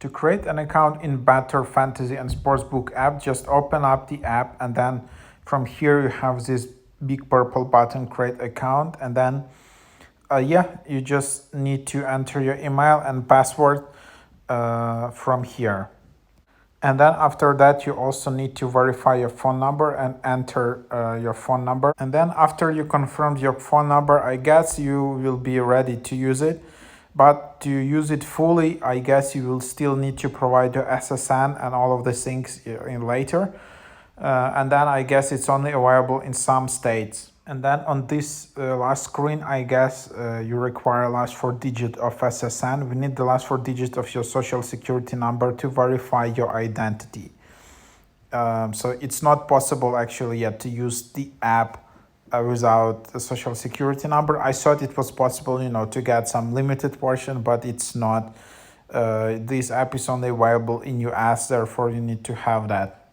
To create an account in Betr Fantasy and Sportsbook app, just open up the app, and then from here you have this big purple button, create account, and then you just need to enter your email and password from here. And then after that, you also need to verify your phone number and enter your phone number. And then after you confirm your phone number, I guess you will be ready to use it. But to use it fully, I guess you will still need to provide your SSN and all of the things in later. And then I guess it's only available in some states. And then on this last screen, I guess you require last four digit of SSN. We need the last four digits of your social security number to verify your identity. So it's not possible actually yet to use the app without the social security number. I thought it was possible, to get some limited portion, but it's not. This app is only available in US, therefore you need to have that.